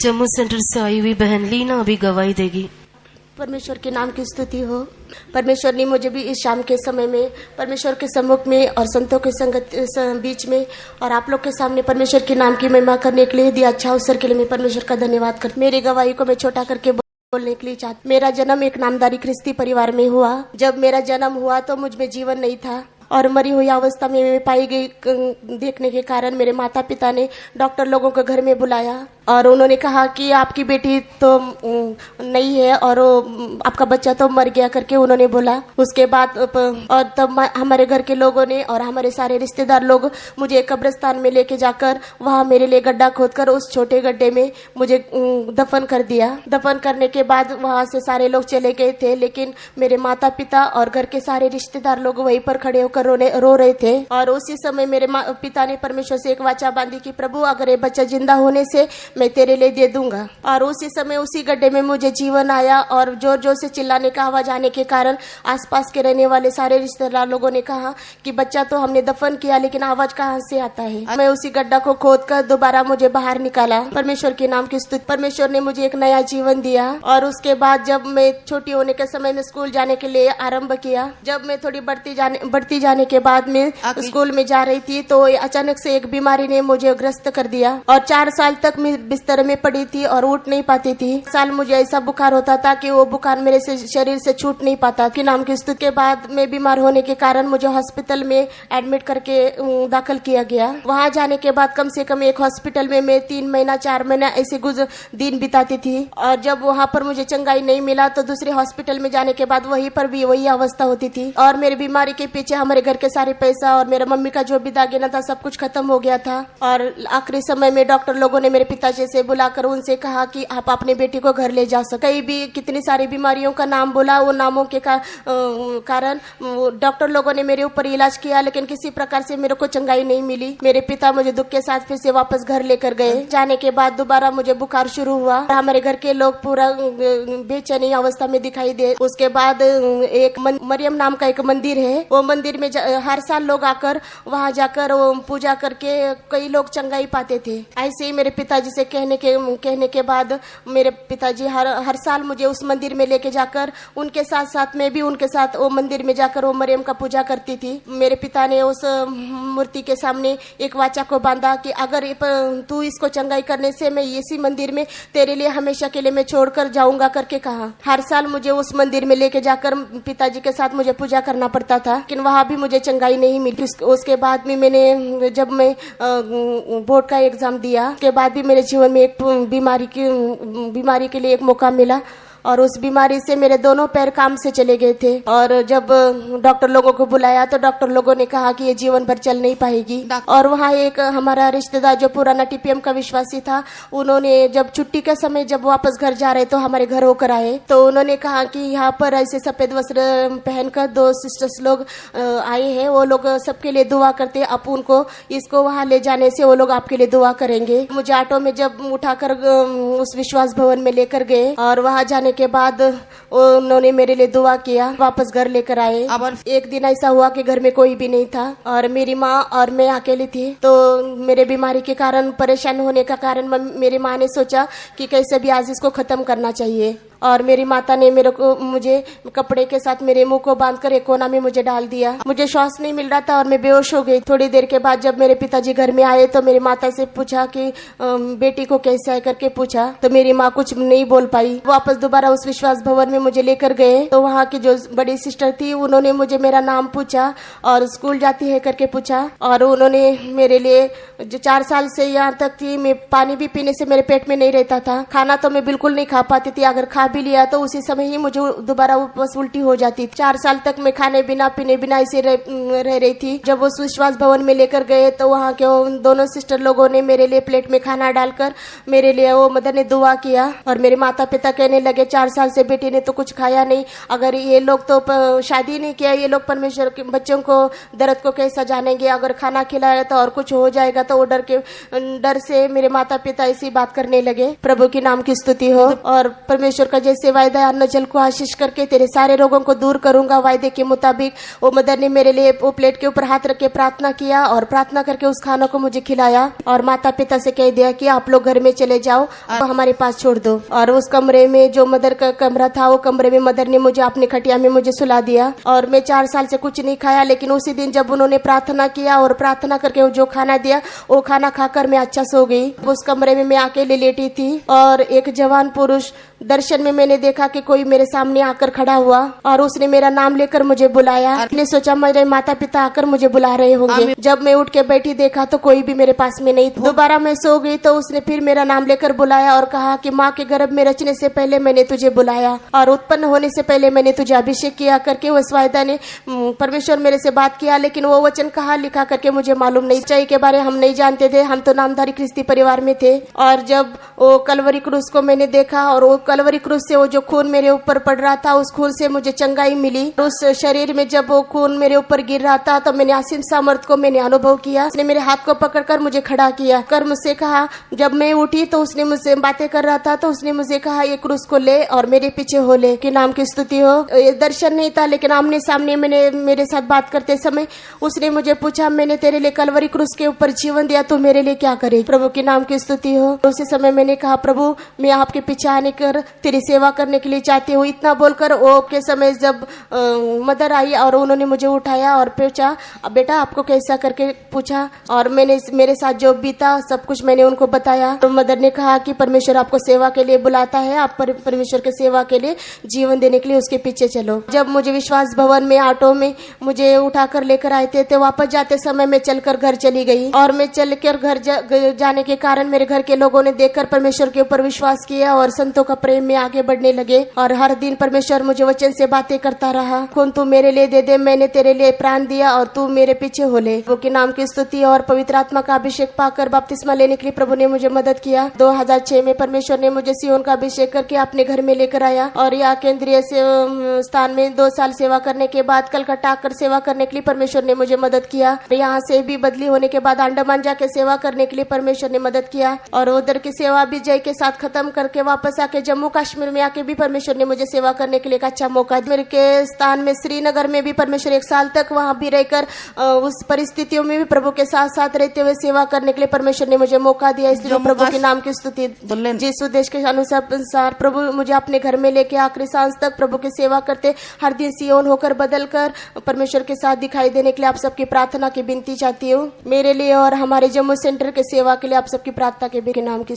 Jammu centre से आई हुई बहन लीना अभी गवाही देगी। परमेश्वर के नाम की स्तुति हो। परमेश्वर ने मुझे भी इस शाम के समय में परमेश्वर के सम्मुख में और संतों के संगत बीच में और आप लोग के सामने परमेश्वर के नाम की महिमा करने के लिए दिया अच्छा अवसर के लिए मैं परमेश्वर का धन्यवाद करती। मेरी गवाही को मैं छोटा करके बोलने के लिए चाहती। मेरा जन्म एक नामधारी ख्रिस्ती परिवार में हुआ। जब मेरा जन्म हुआ तो मुझ में जीवन नहीं था और मरी हुई अवस्था में मैं पाई गई देखने के कारण मेरे माता पिता ने डॉक्टर लोगों को घर में बुलाया और उन्होंने कहा कि आपकी बेटी तो नहीं है और आपका बच्चा तो मर गया करके उन्होंने बोला। उसके बाद और तब हमारे घर के लोगों ने और हमारे सारे रिश्तेदार लोग मुझे कब्रिस्तान में लेके जाकर वहाँ मेरे लिए गड्ढा खोदकर उस छोटे गड्ढे में मुझे दफन कर दिया। दफन करने के बाद वहाँ से सारे लोग चले गए थे, लेकिन मेरे माता पिता और घर के सारे रिश्तेदार लोग वहीं पर खड़े होकर रो रहे थे। और उसी समय मेरे पिता ने परमेश्वर से एक वाचा बांधी कि प्रभु अगर ये बच्चा जिंदा होने से मैं तेरे लिए दे दूंगा। और उसी समय उसी गड्ढे में मुझे जीवन आया और जोर जोर से चिल्लाने का आवाज आने के कारण आसपास के रहने वाले सारे रिश्तेदार लोगों ने कहा कि बच्चा तो हमने दफन किया लेकिन आवाज कहाँ से आता है। मैं उसी गड्ढा को खोद कर दोबारा मुझे बाहर निकाला। परमेश्वर के नाम की स्तुति। परमेश्वर ने मुझे एक नया जीवन दिया। और उसके बाद जब मैं छोटी होने के समय में स्कूल जाने के लिए आरम्भ किया, जब मैं थोड़ी बढ़ती जाने के बाद में स्कूल में जा रही थी तो अचानक से एक बीमारी ने मुझे ग्रस्त कर दिया और 4 साल तक मैं बिस्तर में पड़ी थी और उठ नहीं पाती थी। साल मुझे ऐसा बुखार होता था कि वो बुखार मेरे से शरीर से छूट नहीं पाता। कि नाम की स्तुति के बाद में बीमार होने के कारण मुझे हॉस्पिटल में एडमिट करके दाखिल किया गया। वहाँ जाने के बाद कम से कम एक हॉस्पिटल में मैं 3 महीना 4 महीना ऐसे दिन बिताती थी। और जब वहाँ पर मुझे चंगाई नहीं मिला तो दूसरे हॉस्पिटल में जाने के बाद वहीं पर भी वही अवस्था होती थी। और मेरी बीमारी के पीछे हमारे घर के सारे पैसा और मेरे मम्मी का जो भी दागिना था सब कुछ खत्म हो गया था। और आखिरी समय में डॉक्टर लोगों ने मेरे पिताजी से बुलाकर उनसे कहा कि आप अपने बेटी को घर ले जा सकते। कई भी कितनी सारी बीमारियों का नाम बोला, वो नामों के कारण डॉक्टर लोगों ने मेरे ऊपर इलाज किया लेकिन किसी प्रकार से मेरे को चंगाई नहीं मिली। मेरे पिता मुझे दुख के साथ फिर से वापस घर लेकर गए। जाने के बाद दोबारा मुझे बुखार शुरू हुआ। हमारे घर के लोग पूरा बेचैनी अवस्था में दिखाई दे। उसके बाद एक मरियम नाम का एक मंदिर है, वो मंदिर में हर साल लोग आकर वहाँ जाकर पूजा करके कई लोग चंगाई पाते थे। ऐसे ही मेरे पिताजी से कहने के बाद मेरे पिताजी हर साल मुझे उस मंदिर में लेके जाकर उनके साथ साथ मैं भी उनके साथ वो मंदिर में जाकर वो मरियम का पूजा करती थी। मेरे पिता ने उस मूर्ति के सामने एक वाचा को बांधा कि अगर तू इसको चंगाई करने से मैं इसी मंदिर में तेरे लिए हमेशा के लिए मैं छोड़कर जाऊंगा करके कहा। हर साल मुझे उस मंदिर में लेके जाकर पिताजी के साथ मुझे पूजा करना पड़ता था, लेकिन वहाँ भी मुझे चंगाई नहीं मिली। उसके बाद भी जब मैं बोर्ड का एग्जाम दिया, उसके बाद भी मेरे जीवन में एक बीमारी के लिए एक मौका मिला और उस बीमारी से मेरे दोनों पैर काम से चले गए थे। और जब डॉक्टर लोगों को बुलाया तो डॉक्टर लोगों ने कहा कि ये जीवन भर चल नहीं पाएगी। और वहाँ एक हमारा रिश्तेदार जो पुराना टीपीएम का विश्वासी था, उन्होंने जब छुट्टी के समय जब वापस घर जा रहे तो हमारे घर होकर आए तो उन्होंने कहा कि यहाँ पर ऐसे सफेद वस्त्र पहनकर 2 सिस्टर्स लोग आए हैं, वो लोग सबके लिए दुआ करते, आप उनको इसको वहाँ ले जाने से वो लोग आपके लिए दुआ करेंगे। मुझे ऑटो में जब उठाकर उस विश्वास भवन में लेकर गए और वहाँ जाने के बाद उन्होंने मेरे लिए दुआ किया, वापस घर लेकर आए। एक दिन ऐसा हुआ कि घर में कोई भी नहीं था और मेरी माँ और मैं अकेली थी। तो मेरे बीमारी के कारण परेशान होने का कारण मेरी माँ ने सोचा कि कैसे भी आज इसको खत्म करना चाहिए। और मेरी माता ने मुझे कपड़े के साथ मेरे मुंह को बांधकर एक कोना में मुझे डाल दिया। मुझे श्वास नहीं मिल रहा था और मैं बेहोश हो गई। थोड़ी देर के बाद जब मेरे पिताजी घर में आए तो मेरी माता से पूछा कि बेटी को कैसे है करके पूछा, तो मेरी माँ कुछ नहीं बोल पाई। वापस दोबारा उस विश्वास भवन में मुझे लेकर गए तो वहाँ की जो बड़ी सिस्टर थी उन्होंने मुझे मेरा नाम पूछा और स्कूल जाती है करके पूछा। और उन्होंने मेरे लिए जो 4 साल से यहाँ तक थी, मैं पानी भी पीने से मेरे पेट में नहीं रहता था, खाना तो मैं बिल्कुल नहीं खा पाती थी, अगर खा भी लिया तो उसी समय ही मुझे दोबारा बस उल्टी हो जाती। 4 साल तक मैं खाने बिना पीने बिना ऐसे रह रही थी। जब उस विश्वास भवन में लेकर गए तो वहाँ के दोनों सिस्टर लोगों ने मेरे लिए प्लेट में खाना डालकर मेरे लिए वो मदर ने दुआ किया। और मेरे माता पिता कहने लगे 4 साल से बेटी ने तो कुछ खाया नहीं, अगर ये लोग तो शादी नहीं किया, ये लोग परमेश्वर के बच्चों को दर्द को कैसा जानेंगे, अगर खाना खिलाया तो और कुछ हो जाएगा। तो वो डर से मेरे माता पिता ऐसी बात करने लगे। प्रभु के नाम की स्तुति हो। और परमेश्वर का का जैसे वायदा अन्न जल को आशीष करके तेरे सारे रोगों को दूर करूंगा वायदे के मुताबिक वो मदर ने मेरे लिए वो प्लेट के ऊपर हाथ रख के प्रार्थना किया और प्रार्थना करके उस खाना को मुझे खिलाया और माता पिता से कह दिया कि आप लोग घर में चले जाओ और हमारे पास छोड़ दो। और उस कमरे में जो मदर का कमरा था वो कमरे में मदर ने मुझे अपनी खटिया में मुझे सुला दिया और मैं 4 साल से कुछ नहीं खाया, लेकिन उसी दिन जब उन्होंने प्रार्थना किया और प्रार्थना करके वो जो खाना दिया वो खाना खाकर मैं अच्छा सो गई। उस कमरे में मैं अकेले लेटी थी और एक जवान पुरुष दर्शन में मैंने देखा कि कोई मेरे सामने आकर खड़ा हुआ और उसने मेरा नाम लेकर मुझे बुलाया। मैंने सोचा मेरे माता पिता आकर मुझे बुला रहे होंगे। जब मैं उठ के बैठी देखा तो कोई भी मेरे पास में नहीं था। दोबारा मैं सो गई तो उसने फिर मेरा नाम लेकर बुलाया और कहा कि माँ के गर्भ में रचने से पहले मैंने तुझे बुलाया और उत्पन्न होने से पहले मैंने तुझे अभिषेक किया करके उस वायदा ने परमेश्वर मेरे से बात किया, लेकिन वो वचन कहाँ लिखा करके मुझे मालूम नहीं। सच्चाई के बारे हम नहीं जानते थे, हम तो नामधारी ख्रिस्ती परिवार में थे। और जब वो कलवरी क्रूस को मैंने देखा और वो कलवरी क्रूस से वो जो खून मेरे ऊपर पड़ रहा था उस खून से मुझे चंगाई मिली। उस शरीर में जब वो खून मेरे ऊपर गिर रहा था तो मैंने असीम सामर्थ को मैंने अनुभव किया। उसने मेरे हाथ को पकड़कर मुझे खड़ा किया कर मुझसे कहा, जब मैं उठी तो उसने मुझसे बातें कर रहा था तो उसने मुझे कहा ये क्रूस को ले और मेरे पीछे हो ले। कि नाम की स्तुति हो। ये दर्शन नहीं था लेकिन आमने सामने मैंने मेरे साथ बात करते समय उसने मुझे पूछा, मैंने तेरे लिए कलवरी क्रूस के ऊपर जीवन दिया तो मेरे लिए क्या करे। प्रभु के नाम की स्तुति हो। उसी समय मैंने कहा, प्रभु मैं आपके पीछे आने कर तेरी सेवा करने के लिए चाहती हूँ। इतना बोलकर वो के समय जब मदर आई और उन्होंने मुझे उठाया और पूछा, बेटा आपको कैसा करके पूछा और मैंने मेरे साथ जो बीता सब कुछ मैंने उनको बताया। तो मदर ने कहा कि परमेश्वर आपको सेवा के लिए बुलाता है, आप परमेश्वर के सेवा के लिए जीवन देने के लिए उसके पीछे चलो। जब मुझे विश्वास भवन में ऑटो में मुझे उठाकर लेकर आए थे तो वापस जाते समय मैं चलकर घर चली गई और मैं चलकर घर जाने के कारण मेरे घर के लोगों ने देखकर परमेश्वर के ऊपर विश्वास किया और संतों का प्रेम में आगे बढ़ने लगे। और हर दिन परमेश्वर मुझे वचन से बातें करता रहा, खून तू मेरे लिए दे दे, मैंने तेरे लिए प्राण दिया और तू मेरे पीछे हो ले। प्रभु के नाम की स्तुति। और पवित्र आत्मा का अभिषेक पाकर बपतिस्मा लेने के लिए प्रभु ने मुझे मदद किया। 2006 में परमेश्वर ने मुझे सियोन का अभिषेक करके अपने घर में लेकर आया और यहाँ केंद्रीय स्थान में 2 साल सेवा करने के बाद कलकत्ता आकर सेवा करने के लिए परमेश्वर ने मुझे मदद किया। यहाँ से भी बदली होने के बाद अंडमान जाके सेवा करने के लिए परमेश्वर ने मदद किया और उधर की सेवा भी जय के साथ खत्म करके वापस आके जम्मू कश्मीर में आके भी परमेश्वर ने मुझे सेवा करने के लिए एक अच्छा मौका। मेरे के स्थान में श्रीनगर में भी परमेश्वर 1 साल तक वहाँ भी रहकर उस परिस्थितियों में भी प्रभु के साथ साथ रहते हुए सेवा करने के लिए परमेश्वर ने मुझे मौका दिया। इसलिए प्रभु के नाम की स्तुति। जिस उद्देश्य के अनुसार प्रभु मुझे अपने घर में लेके आखिरी सांस तक प्रभु की सेवा करते हर दिन सियोन होकर बदल कर परमेश्वर के साथ दिखाई देने के लिए आप सबकी प्रार्थना की विनती चाहती हूँ। मेरे लिए और हमारे जम्मू सेंटर के सेवा के लिए आप सबकी प्रार्थना के नाम की